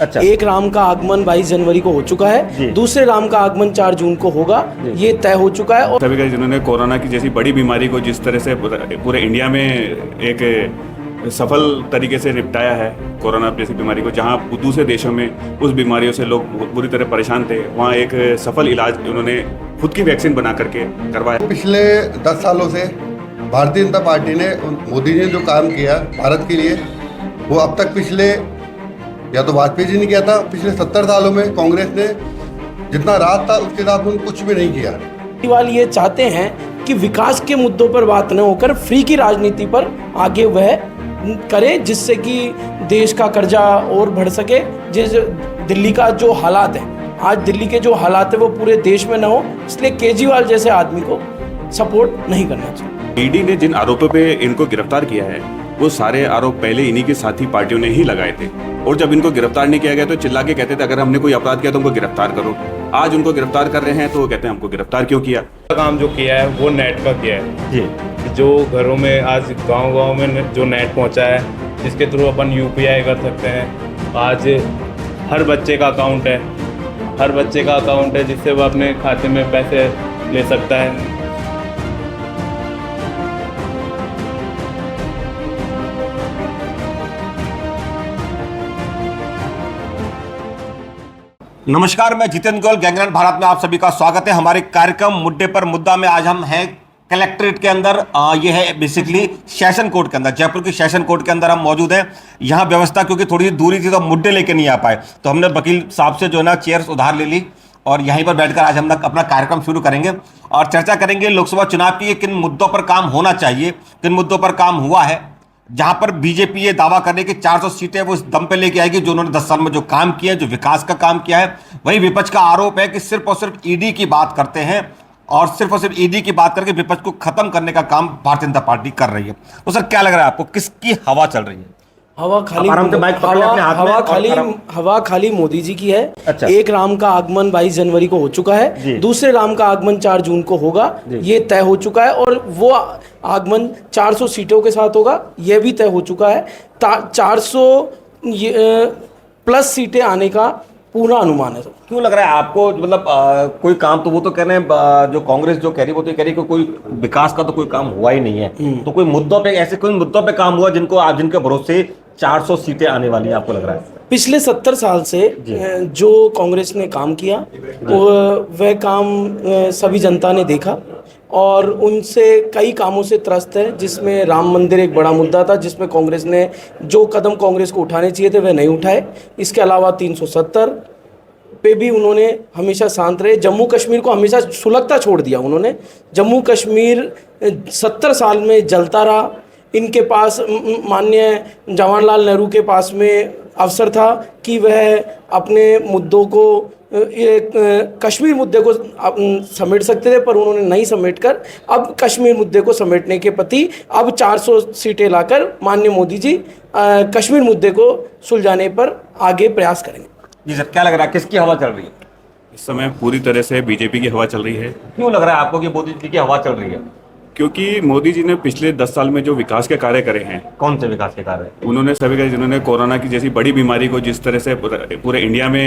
अच्छा। एक राम का आगमन 22 जनवरी को हो चुका है, दूसरे राम का आगमन 4 जून को होगा, ये तय हो चुका है। और सभी का जिन्होंने कोरोना की जैसी बड़ी बीमारी को जिस तरह से पूरे इंडिया में एक सफल तरीके से निपटाया है, कोरोना जैसी बीमारी को, जहां दूसरे देशों में उस बीमारियों से लोग बुरी तरह परेशान थे, वहां एक सफल इलाज उन्होंने खुद की वैक्सीन बना करके करवाया। पिछले 10 सालों से भारतीय जनता पार्टी ने, मोदी जी ने जो काम किया भारत के लिए, वो अब तक पिछले, या तो वाजपेयी जी ने किया था, पिछले 70 सालों में कांग्रेस ने जितना राज था उसके हिसाब से कुछ भी नहीं किया। केजरीवाल ये चाहते हैं कि विकास के मुद्दों पर बात न होकर फ्री की राजनीति पर आगे वह करे, जिससे कि देश का कर्जा और बढ़ सके। जिस दिल्ली का जो हालात है, आज दिल्ली के जो हालात है वो पूरे देश में ना हो, इसलिए केजरीवाल जैसे आदमी को सपोर्ट नहीं करना चाहिए। ईडी ने जिन आरोपों पे इनको गिरफ्तार किया है, वो सारे आरोप पहले इन्हीं के साथी पार्टियों ने ही लगाए थे, और जब इनको गिरफ्तार नहीं किया गया तो चिल्ला के कहते थे अगर हमने कोई अपराध किया तो हमको गिरफ्तार करो। आज उनको गिरफ्तार कर रहे हैं तो वो कहते हैं हमको गिरफ्तार क्यों किया। काम जो किया है वो नेट का किया है जी। जो घरों में आज गांव-गांव में जो नेट पहुंचा है, जिसके थ्रू अपन यूपीआई कर सकते हैं। आज हर बच्चे का अकाउंट है, जिससे वो अपने खाते में पैसे ले सकता है। नमस्कार, मैं जितेंद्र गोयल, गैंगरेन भारत में आप सभी का स्वागत है। हमारे कार्यक्रम मुद्दे पर मुद्दा में आज हम हैं कलेक्ट्रेट के अंदर। ये है बेसिकली सेशन कोर्ट के अंदर, जयपुर की सेशन कोर्ट के अंदर हम मौजूद हैं। यहाँ व्यवस्था क्योंकि थोड़ी दूरी थी तो मुद्दे लेके नहीं आ पाए, तो हमने वकील साहब से जो है ना चेयर्स उधार ले ली और यहीं पर बैठकर आज हम अपना कार्यक्रम शुरू करेंगे और चर्चा करेंगे लोकसभा चुनाव की किन मुद्दों पर काम होना चाहिए, किन मुद्दों पर काम हुआ है। जहां पर बीजेपी ये दावा करे कि 400 सीटें वो इस दम पे लेके आएगी जो उन्होंने 10 साल में जो काम किया है, जो विकास का काम किया है। वहीं विपक्ष का आरोप है कि सिर्फ और सिर्फ ईडी की बात करते हैं और सिर्फ ईडी की बात करके विपक्ष को खत्म करने का काम भारतीय जनता पार्टी कर रही है। तो सर क्या लग रहा है आपको, किसकी हवा चल रही है? हवा खाली मोदी जी की है। अच्छा। एक राम का आगमन 22 जनवरी को हो चुका है, दूसरे राम का आगमन 4 जून को होगा, ये तय हो चुका है। और वो आगमन 400 सीटों के साथ होगा, ये भी तय हो चुका है। 400 प्लस सीटें आने का पूरा अनुमान है। क्यों लग रहा है आपको, मतलब कोई काम तो वो तो कह रहे हैं, जो कांग्रेस जो कह रही है वो तो कह रही है कि कोई विकास का तो कोई काम हुआ ही नहीं है, तो कोई मुद्दों पे, ऐसे कोई मुद्दों पे काम हुआ जिनके भरोसे 400 सीटें आने वाली है, आपको लग रहा है? पिछले 70 साल से जो कांग्रेस ने काम किया वह काम सभी जनता ने देखा और उनसे कई कामों से त्रस्त है, जिसमें राम मंदिर एक बड़ा मुद्दा था, जिसमें कांग्रेस ने जो कदम कांग्रेस को उठाने चाहिए थे वह नहीं उठाए। इसके अलावा 370 पे भी उन्होंने हमेशा शांत रहे। जम्मू कश्मीर को हमेशा सुलगता छोड़ दिया उन्होंने। जम्मू कश्मीर 70 साल में जलता रहा। इनके पास, माननीय जवाहरलाल नेहरू के पास में अवसर था कि वह अपने मुद्दों को, कश्मीर मुद्दे को समेट सकते थे, पर उन्होंने नहीं समेटकर अब कश्मीर मुद्दे को समेटने के प्रति अब 400 सीटें लाकर माननीय मोदी जी कश्मीर मुद्दे को सुलझाने पर आगे प्रयास करेंगे। जी सर, क्या लग रहा है किसकी हवा चल रही है इस समय? पूरी तरह से बीजेपी की हवा चल रही है। क्यों लग रहा है आपको कि मोदी जी की हवा चल रही है? क्योंकि मोदी जी ने पिछले 10 साल में जो विकास के कार्य करे हैं। कौन से विकास के कार्य? उन्होंने सभी का, जिन्होंने कोरोना की जैसी बड़ी बीमारी को जिस तरह से पूरे इंडिया में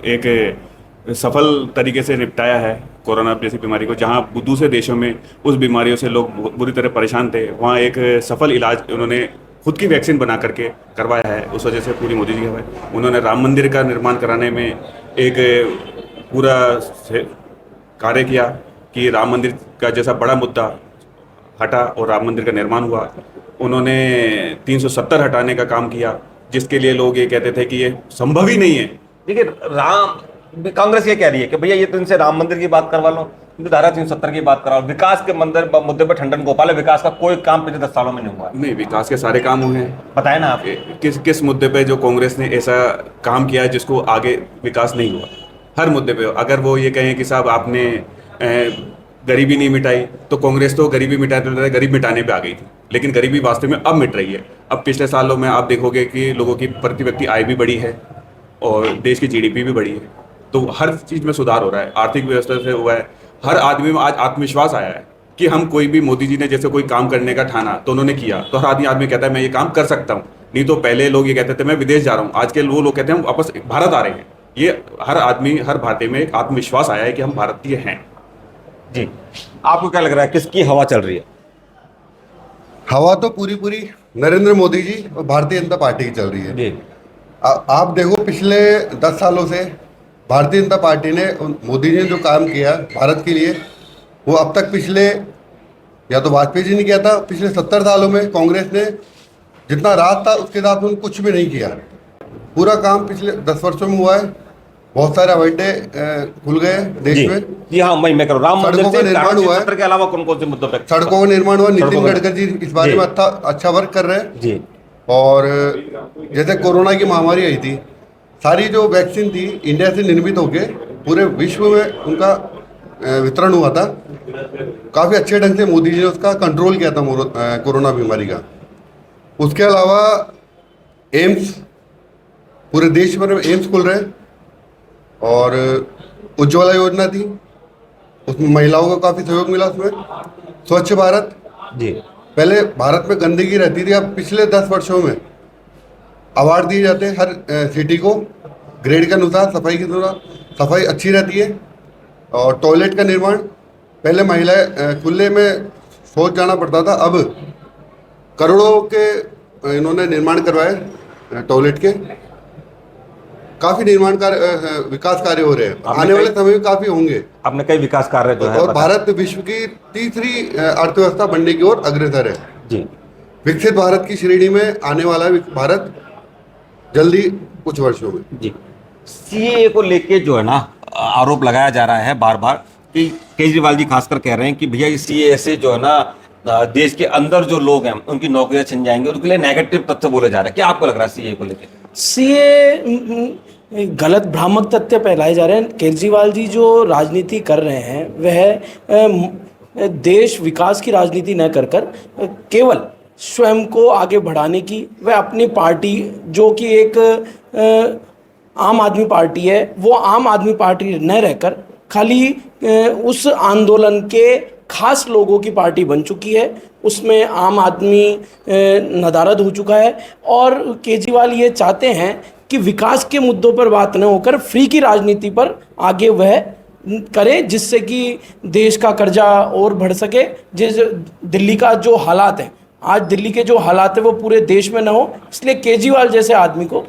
एक सफल तरीके से निपटाया है, कोरोना जैसी बीमारी को, जहां दूसरे देशों में उस बीमारियों से लोग बुरी तरह परेशान थे, वहां एक सफल इलाज उन्होंने खुद की वैक्सीन बना करके करवाया है। उस वजह से पूरी मोदी जी की हवा है। उन्होंने राम मंदिर का निर्माण कराने में एक पूरा कार्य किया कि राम मंदिर का जैसा बड़ा मुद्दा हटा और राम मंदिर का निर्माण हुआ। उन्होंने 370 हटाने का काम किया, जिसके लिए लोग ये कहते थे कि ये संभव ही नहीं है। देखिए, कांग्रेस ये कह रही है कि भैया ये तो इनसे राम मंदिर की बात करवा लो, धारा 370 की बात कराओ, विकास के मुद्दे पर ठंडन गोपाल है, विकास का कोई काम पिछले 10 सालों में नहीं हुआ। नहीं, विकास के सारे काम हुए हैं। बताए ना आप किस मुद्दे पे जो कांग्रेस ने ऐसा काम किया है जिसको आगे विकास नहीं हुआ? हर मुद्दे पे। अगर वो ये कहें कि साहब आपने गरीबी नहीं मिटाई, तो कांग्रेस तो गरीबी गरीब मिटाने पे आ गई थी, लेकिन गरीबी वास्तव में अब मिट रही है। अब पिछले सालों में आप देखोगे कि लोगों की प्रति व्यक्ति आय भी बढ़ी है और देश की जीडीपी भी बढ़ी है, तो हर चीज़ में सुधार हो रहा है। आर्थिक व्यवस्था से हुआ है। हर आदमी में आज आत्मविश्वास आया है कि हम कोई भी, मोदी जी ने जैसे कोई काम करने का ठाना तो उन्होंने किया, तो हर आदमी कहता है मैं ये काम कर सकता हूँ। नहीं तो पहले लोग ये कहते थे मैं विदेश जा रहा हूँ, आज के वो लोग कहते हैं हम वापस भारत आ रहे हैं। ये हर आदमी, हर भारतीय में एक आत्मविश्वास आया है कि हम भारतीय हैं। जी, आपको क्या लग रहा है किसकी हवा चल रही है? हवा तो पूरी पूरी नरेंद्र मोदी जी और भारतीय जनता पार्टी की चल रही है। जी, आप देखो पिछले 10 सालों से भारतीय जनता पार्टी ने मोदी जी ने जो काम किया भारत के लिए, वो अब तक पिछले, या तो वाजपेयी जी ने किया था, पिछले 70 सालों में कांग्रेस ने जितना राज था उसके हिसाब से उन्होंने कुछ भी नहीं किया। पूरा काम पिछले 10 वर्षों में हुआ है। बहुत सारे अड्डे खुल गए देश जी, में। जी हाँ, मैं करूँ राम मंदिर सड़कों का से निर्माण हुआ है। के अलावा कौन कौन से मुद्दों पर? सड़कों का निर्माण हुआ, नितिन सड़कों का- गडकरी जी इस बारे जी। में अच्छा वर्क कर रहे हैं। जी, और जैसे कोरोना की महामारी आई थी, सारी जो वैक्सीन थी इंडिया से निर्मित होके पूरे विश्व में उनका वितरण हुआ था। काफ़ी अच्छे ढंग से मोदी जी ने उसका कंट्रोल किया था कोरोना बीमारी का। उसके अलावा एम्स, पूरे देश भर में एम्स खुल रहे हैं। और उज्ज्वला योजना थी, उसमें महिलाओं को काफ़ी सहयोग मिला। उसमें स्वच्छ भारत, जी, पहले भारत में गंदगी रहती थी, अब पिछले 10 वर्षों में अवार्ड दिए जाते हैं हर सिटी को ग्रेड के अनुसार, सफाई के अनुसार। सफाई अच्छी रहती है। और टॉयलेट का निर्माण, पहले महिलाएं खुले में शौच जाना पड़ता था, अब करोड़ों के इन्होंने निर्माण करवाए टॉयलेट के। काफ़ी निर्माण कार्य, विकास कार्य हो रहे हैं। आने वाले समय में काफ़ी होंगे। आपने कई विकास कार्य जो है और भारत विश्व की तीसरी अर्थव्यवस्था बनने की ओर अग्रसर है। जी, विकसित भारत की श्रेणी में आने वाला है भारत जल्दी कुछ वर्षों में। जी, सीएए को लेके जो है ना आरोप लगाया जा रहा है बार बार कि केजरीवाल जी खासकर कह रहे हैं कि भैया इस सीएए से जो है ना देश के अंदर जो लोग हैं उनकी नौकरियां छिन जाएंगी, उनके लिए नेगेटिव तथ्य बोले जा रहे हैं। क्या आपको लग रहा है सीएए को लेके? सीए गलत भ्रामक तथ्य फैलाए जा रहे हैं। केजरीवाल जी जो राजनीति कर रहे हैं वह देश विकास की राजनीति न कर कर केवल स्वयं को आगे बढ़ाने की, वह अपनी पार्टी जो कि एक आम आदमी पार्टी है, वो आम आदमी पार्टी न रहकर खाली उस आंदोलन के खास लोगों की पार्टी बन चुकी है। उसमें आम आदमी नदारद हो चुका है। और केजरीवाल ये चाहते हैं कि विकास के मुद्दों पर बात न होकर फ्री की राजनीति पर आगे वह करे, जिससे कि देश का कर्जा और बढ़ सके। जिस दिल्ली का जो हालात है, आज दिल्ली के जो हालात है वो पूरे देश में ना हो, इसलिए केजरीवाल जैसे आदमी को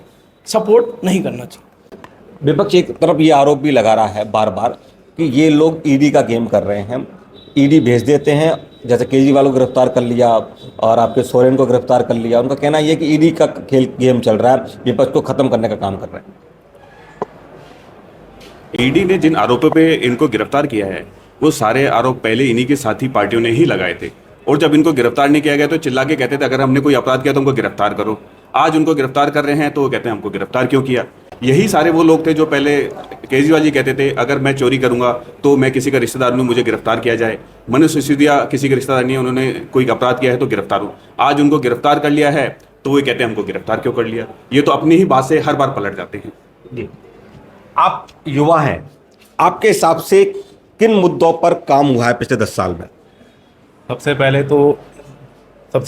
सपोर्ट नहीं करना चाहिए। विपक्ष एक तरफ ये आरोप भी लगा रहा है बार बार कि ये लोग ईडी का गेम कर रहे हैं, ईडी भेज देते हैं, जैसे केजरीवाल को गिरफ्तार कर लिया और आपके सोरेन को गिरफ्तार कर लिया। उनका कहना ये है कि ईडी का खेल गेम चल रहा है, विपक्ष को खत्म करने का काम कर रहे हैं। ईडी ने जिन आरोपों पे इनको गिरफ्तार किया है वो सारे आरोप पहले इन्हीं के साथी पार्टियों ने ही लगाए थे। और जब इनको गिरफ्तार नहीं किया गया तो चिल्ला के कहते थे अगर हमने कोई अपराध किया तो हमको गिरफ्तार करो। आज उनको गिरफ्तार कर रहे हैं तो वो कहते हैं हमको गिरफ्तार क्यों किया। यही सारे वो लोग थे जो पहले केजरीवाल जी कहते थे अगर मैं चोरी करूंगा तो मैं किसी का रिश्तेदार हूं, मुझे गिरफ्तार किया जाए। मनीष सिसोदिया किसी के रिश्तेदार नहीं है, उन्होंने कोई अपराध किया है तो गिरफ्तार हूं। आज उनको गिरफ्तार कर लिया है तो वो कहते हैं हमको गिरफ्तार क्यों कर लिया। ये तो अपनी ही बात से हर बार पलट जाते हैं। जी, आप युवा हैं, आपके हिसाब से किन मुद्दों पर काम हुआ है पिछले 10 साल में? सबसे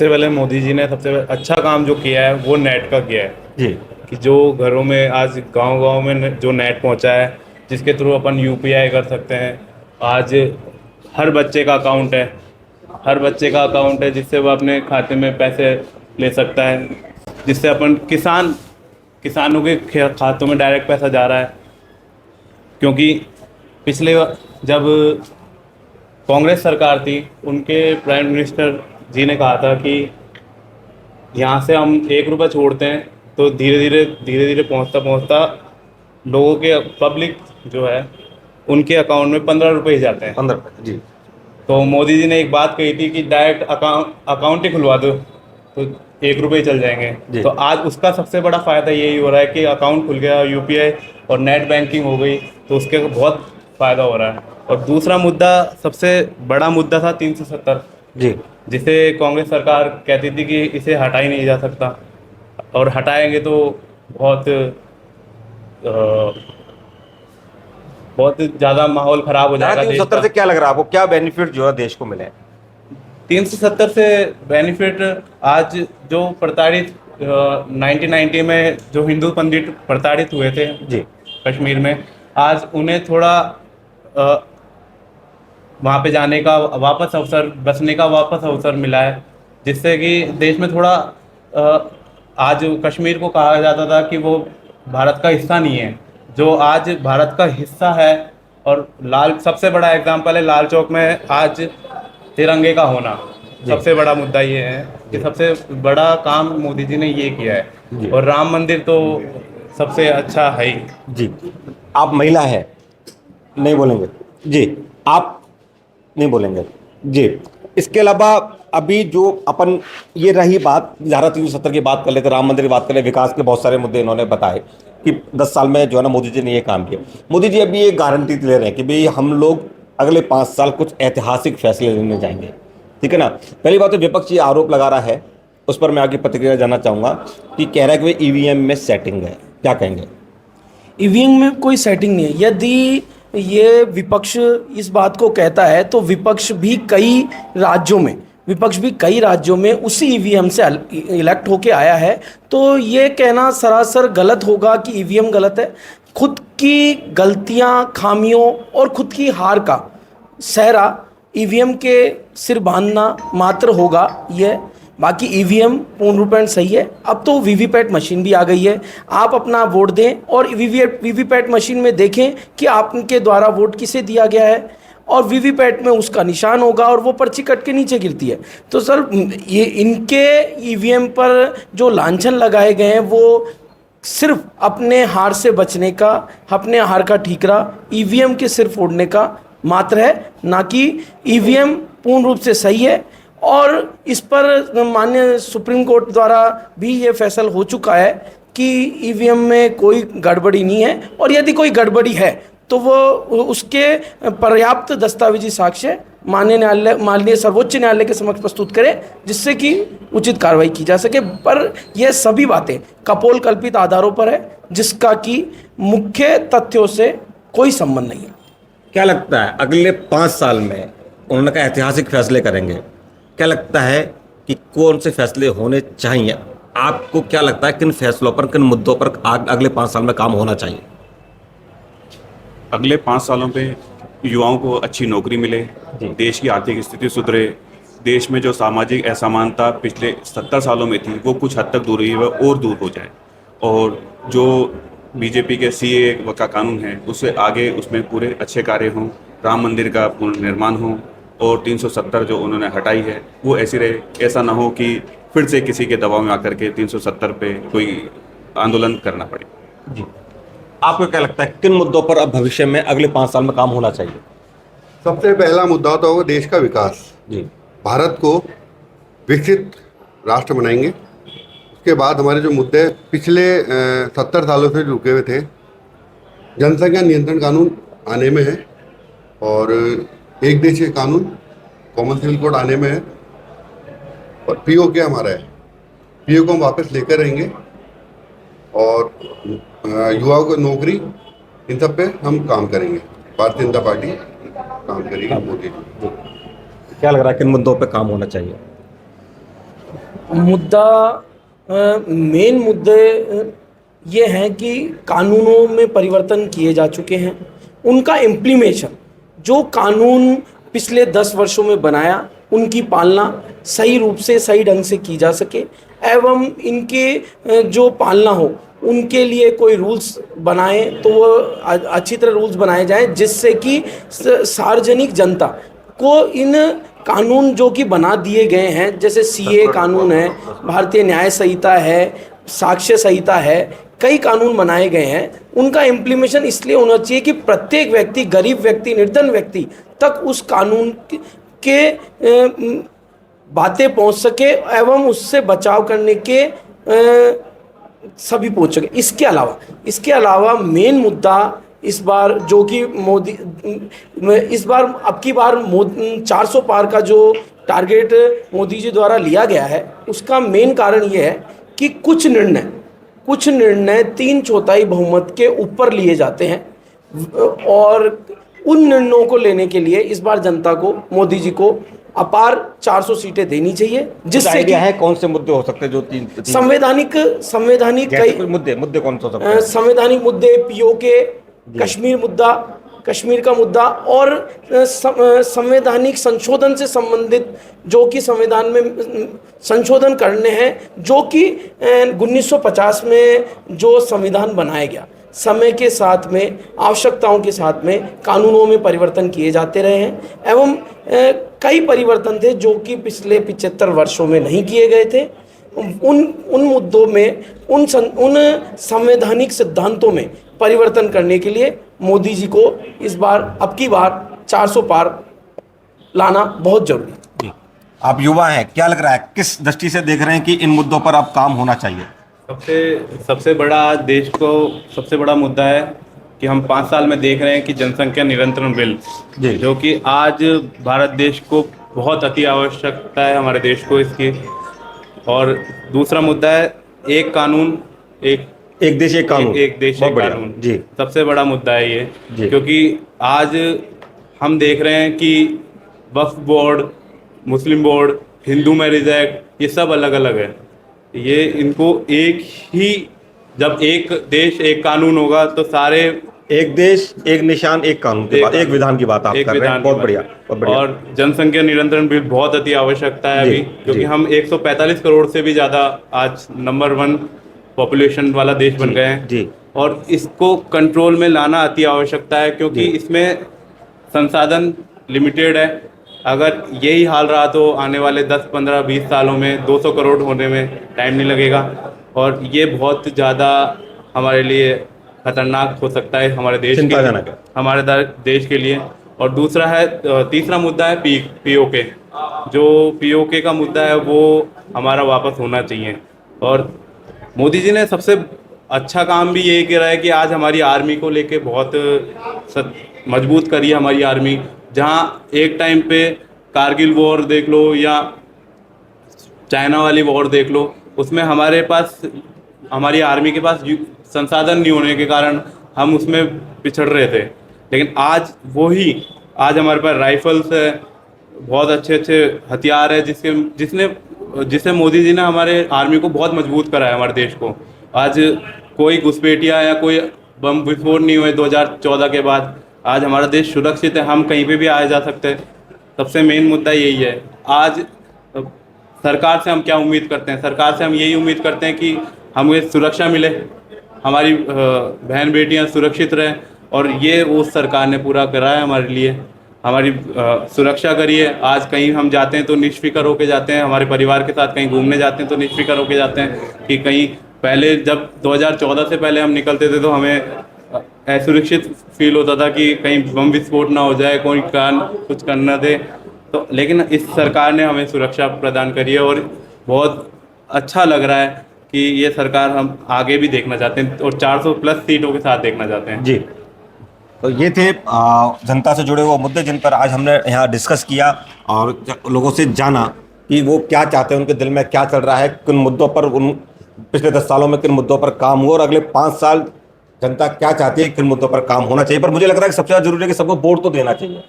पहले मोदी जी ने सबसे अच्छा काम जो किया है वो नेट का किया है। जी, कि जो घरों में आज गांव-गांव में जो नेट पहुंचा है, जिसके थ्रू अपन यूपीआई कर सकते हैं। आज हर बच्चे का अकाउंट है, जिससे वो अपने खाते में पैसे ले सकता है, जिससे अपन किसानों के खातों में डायरेक्ट पैसा जा रहा है। क्योंकि पिछले जब कांग्रेस सरकार थी, उनके प्राइम मिनिस्टर जी ने कहा था कि यहाँ से हम 1 रुपये छोड़ते हैं तो धीरे धीरे पहुँचता लोगों के पब्लिक जो है उनके अकाउंट में 15 रुपये ही जाते हैं। 15। जी, तो मोदी जी ने एक बात कही थी कि डायरेक्ट अकाउंट ही खुलवा दो तो 1 रुपये चल जाएंगे। तो आज उसका सबसे बड़ा फ़ायदा यही हो रहा है कि अकाउंट खुल गया, यूपीआई और नेट बैंकिंग हो गई, तो उसके बहुत फ़ायदा हो रहा है। और दूसरा मुद्दा, सबसे बड़ा मुद्दा था 370, जी, जिसे कांग्रेस सरकार कहती थी कि इसे हटा ही नहीं जा सकता, और हटाएंगे तो बहुत ज़्यादा माहौल ख़राब हो जाएगा। 370 से क्या लग रहा है आपको, क्या बेनिफिट जो है देश को मिले? 370 से बेनिफिट, आज जो प्रताड़ित 1990 में जो हिंदू पंडित प्रताड़ित हुए थे जी कश्मीर में, आज उन्हें थोड़ा वहाँ पे जाने का वापस अवसर, बसने का वापस अवसर मिला है, जिससे कि देश में थोड़ा आज कश्मीर को कहा जाता था कि वो भारत का हिस्सा नहीं है, जो आज भारत का हिस्सा है। और सबसे बड़ा एग्जांपल है लाल चौक में आज तिरंगे का होना। सबसे बड़ा मुद्दा ये है कि सबसे बड़ा काम मोदी जी ने ये किया है। और राम मंदिर तो सबसे अच्छा है ही। जी, आप महिला है, नहीं बोलेंगे जी, आप नहीं बोलेंगे जी। इसके अलावा अभी जो अपन, ये रही बात धारा 370 की बात कर लेते, राम मंदिर की बात कर ले, विकास के बहुत सारे मुद्दे इन्होंने बताए कि 10 साल में जो है ना मोदी जी ने ये काम किया। मोदी जी अभी ये गारंटी ले रहे हैं कि भाई हम लोग अगले 5 साल कुछ ऐतिहासिक फैसले लेने जाएंगे, ठीक है ना। पहली बात तो विपक्ष ये आरोप लगा रहा है, उस पर मैं आगे प्रतिक्रिया जानना चाहूँगा कि कह रहा है कि भाई ईवीएम में सेटिंग है, क्या कहेंगे? ईवीएम में कोई सेटिंग नहीं है। यदि ये विपक्ष इस बात को कहता है तो विपक्ष भी कई राज्यों में उसी ईवीएम से इलेक्ट होके आया है। तो ये कहना सरासर गलत होगा कि ईवीएम गलत है। खुद की गलतियां, खामियों और खुद की हार का सहरा ईवीएम के सिर बांधना मात्र होगा ये। बाकी ईवीएम पूर्ण रूपेण सही है। अब तो वीवीपैट मशीन भी आ गई है, आप अपना वोट दें और वीवीपैट मशीन में देखें कि आपके द्वारा वोट किसे दिया गया है, और वीवीपैट में उसका निशान होगा और वो पर्ची कट के नीचे गिरती है। तो सर ये इनके ईवीएम पर जो लांछन लगाए गए हैं वो सिर्फ अपने हार से बचने का, अपने हार का ठीकरा ईवीएम के सिर फोड़ने का मात्र है, ना कि ईवीएम पूर्ण रूप से सही है। और इस पर माननीय सुप्रीम कोर्ट द्वारा भी ये फैसला हो चुका है कि ईवीएम में कोई गड़बड़ी नहीं है, और यदि कोई गड़बड़ी है तो वो उसके पर्याप्त दस्तावेजी साक्ष्य माननीय सर्वोच्च न्यायालय के समक्ष प्रस्तुत करें, जिससे कि उचित कार्रवाई की जा सके। पर यह सभी बातें कपोल कल्पित आधारों पर है, जिसका कि मुख्य तथ्यों से कोई संबंध नहीं है। क्या लगता है अगले 5 साल में उन्होंने कहा ऐतिहासिक फैसले करेंगे, क्या लगता है कि कौन से फैसले होने चाहिए? आपको क्या लगता है किन फैसलों पर, किन मुद्दों पर अगले 5 साल में काम होना चाहिए? अगले 5 सालों पे युवाओं को अच्छी नौकरी मिले, देश की आर्थिक स्थिति सुधरे, देश में जो सामाजिक असमानता पिछले 70 सालों में थी वो कुछ हद तक दूर हुई है और दूर हो जाए, और जो बीजेपी के सीए का कानून है उससे आगे उसमें पूरे अच्छे कार्य हों, राम मंदिर का पुनर्निर्माण हो, और 370 जो उन्होंने हटाई है वो ऐसी रहे। ऐसा ना हो कि फिर से किसी के दबाव में आकर के 370 पे कोई आंदोलन करना पड़े। जी, आपको क्या लगता है किन मुद्दों पर अब भविष्य में अगले 5 साल में काम होना चाहिए? सबसे पहला मुद्दा तो होगा देश का विकास। जी, भारत को विकसित राष्ट्र बनाएंगे। उसके बाद हमारे जो मुद्दे पिछले 70 सालों से रुके हुए थे, जनसंख्या नियंत्रण कानून आने में है, और एक देशीय कानून कॉमन सिविल कोड आने में है, और पीओ क्या हमारा है, पीओ को हम वापस लेकर रहेंगे, और युवाओं को नौकरी, इन सब पे हम काम करेंगे। भारतीय जनता पार्टी काम करेगी। मोदी जी, क्या लग रहा है किन मुद्दों पे काम होना चाहिए? मेन मुद्दे ये हैं कि कानूनों में परिवर्तन किए जा चुके हैं, उनका इम्प्लीमेशन, जो कानून पिछले 10 वर्षों में बनाया उनकी पालना सही रूप से, सही ढंग से की जा सके, एवं इनके जो पालना हो उनके लिए कोई रूल्स बनाए तो वो अच्छी तरह रूल्स बनाए जाएं, जिससे कि सार्वजनिक जनता को इन कानून जो कि बना दिए गए हैं, जैसे सीए कानून है, भारतीय न्याय संहिता है, साक्ष्य संहिता है, कई कानून बनाए गए हैं, उनका इम्प्लीमेशन इसलिए होना चाहिए कि प्रत्येक व्यक्ति, गरीब व्यक्ति, निर्धन व्यक्ति तक उस कानून के बातें पहुंच सके एवं उससे बचाव करने के सभी पहुंच सके। इसके अलावा मेन मुद्दा इस बार जो कि अब की बार 400 पार का जो टारगेट मोदी जी द्वारा लिया गया है, उसका मेन कारण ये है कि कुछ निर्णय 3/4 बहुमत के ऊपर लिए जाते हैं, और उन निर्णयों को लेने के लिए इस बार जनता को, मोदी जी को अपार 400 सीटें देनी चाहिए, जिससे कि आइडिया है कौन से मुद्दे हो सकते हैं जो तीन संवैधानिक जैसे कई कोई मुद्दे कौन से हो सकते हैं? संवैधानिक मुद्दे, पीओके, कश्मीर मुद्दा, कश्मीर का मुद्दा, और संवैधानिक संशोधन से संबंधित जो कि संविधान में संशोधन करने हैं, जो कि 1950 में जो संविधान बनाया गया, समय के साथ में, आवश्यकताओं के साथ में कानूनों में परिवर्तन किए जाते रहे हैं, एवं कई परिवर्तन थे जो कि पिछले 75 वर्षों में नहीं किए गए थे। उन मुद्दों में, उन संवैधानिक सिद्धांतों में परिवर्तन करने के लिए मोदी जी को इस बार, अब की बार 400 पार लाना बहुत जरूरी है। आप युवा हैं, क्या लग रहा है, किस दृष्टि से देख रहे हैं कि इन मुद्दों पर अब काम होना चाहिए? सबसे बड़ा देश को सबसे बड़ा मुद्दा है कि हम 5 साल में देख रहे हैं कि जनसंख्या नियंत्रण बिल, जो कि आज भारत देश को बहुत अति आवश्यकता है, हमारे देश को इसकी। और दूसरा मुद्दा है एक कानून, एक देश एक कानून, एक देश एक कानून जी, सबसे बड़ा मुद्दा है ये, क्योंकि आज हम देख रहे हैं कि वक्फ बोर्ड, मुस्लिम बोर्ड, हिंदू मैरिज एक्ट, ये सब अलग अलग है। ये इनको एक ही, जब एक देश एक कानून होगा तो सारे, एक देश एक निशान एक कानून की बात, एक विधान की बात आप कर रहे हैं, बहुत बढ़िया, बहुत बढ़िया। और जनसंख्या नियंत्रण बिल बहुत अति आवश्यकता है अभी, क्योंकि हम 145 करोड़ से भी ज़्यादा आज नंबर 1 पॉपुलेशन वाला देश बन गए हैं जी। और इसको कंट्रोल में लाना अति आवश्यकता है, क्योंकि इसमें संसाधन लिमिटेड है। अगर यही हाल रहा तो आने वाले 10, 15, 20 सालों में 200 करोड़ होने में टाइम नहीं लगेगा, और ये बहुत ज़्यादा हमारे लिए खतरनाक हो सकता है, हमारे देश के, हमारे देश के लिए। और दूसरा है, तीसरा मुद्दा है पीओके। जो पीओके का मुद्दा है वो हमारा वापस होना चाहिए। और मोदी जी ने सबसे अच्छा काम भी यही करा है कि आज हमारी आर्मी को लेके बहुत मजबूत करी है हमारी आर्मी। जहाँ एक टाइम पे कारगिल वॉर देख लो या चाइना वाली वॉर देख लो, उसमें हमारे पास, हमारी आर्मी के पास संसाधन नहीं होने के कारण हम उसमें पिछड़ रहे थे। लेकिन आज आज हमारे पास राइफल्स है, बहुत अच्छे अच्छे हथियार है, जिससे मोदी जी ने हमारे आर्मी को बहुत मजबूत करा है, हमारे देश को। आज कोई घुसपैठिया या कोई बम विस्फोट नहीं हुए 2014 के बाद। आज हमारा देश सुरक्षित है, हम कहीं पे भी आए जा सकते हैं। सबसे मेन मुद्दा यही है। आज सरकार से हम क्या उम्मीद करते हैं? सरकार से हम यही उम्मीद करते हैं कि हमें सुरक्षा मिले, हमारी बहन बेटियां सुरक्षित रहें, और ये उस सरकार ने पूरा करा है हमारे लिए। हमारी सुरक्षा करिए। आज कहीं हम जाते हैं तो निष्फिक्र होके जाते हैं, हमारे परिवार के साथ कहीं घूमने जाते हैं तो निष्फिक्र होके जाते हैं कि कहीं, पहले जब 2014 से पहले हम निकलते थे तो हमें असुरक्षित फील होता था कि कहीं बम विस्फोट ना हो जाए, कोई कुछ करना दे। तो लेकिन इस सरकार ने हमें सुरक्षा प्रदान करी है, और बहुत अच्छा लग रहा है कि ये सरकार हम आगे भी देखना चाहते हैं, और 400+ सीटों के साथ देखना चाहते हैं जी। तो ये थे जनता से जुड़े हुए मुद्दे जिन पर आज हमने यहाँ डिस्कस किया, और लोगों से जाना कि वो क्या चाहते हैं, उनके दिल में क्या चल रहा है, किन मुद्दों पर, उन पिछले 10 सालों में किन मुद्दों पर काम हुआ, और अगले 5 साल जनता क्या चाहती है, किन मुद्दों पर काम होना चाहिए। पर मुझे लग रहा है कि सबसे ज़्यादा जरूरी है कि सबको वोट तो देना चाहिए।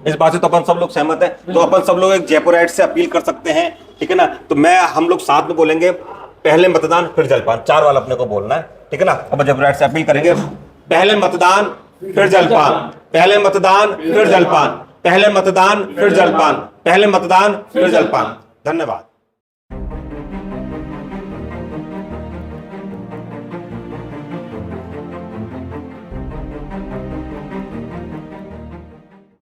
इस बात से तो अपन सब लोग सहमत हैं। तो अपन सब लोग एक जयपुराइट से अपील कर सकते हैं, ठीक है ना? तो हम लोग साथ में बोलेंगे, पहले मतदान फिर जलपान, 4 वाला अपने को बोलना है, ठीक है ना? अब जयपुराइट से अपील करेंगे, पहले मतदान फिर जलपान, पहले मतदान फिर जलपान, पहले मतदान फिर जलपान, पहले मतदान फिर जलपान। धन्यवाद।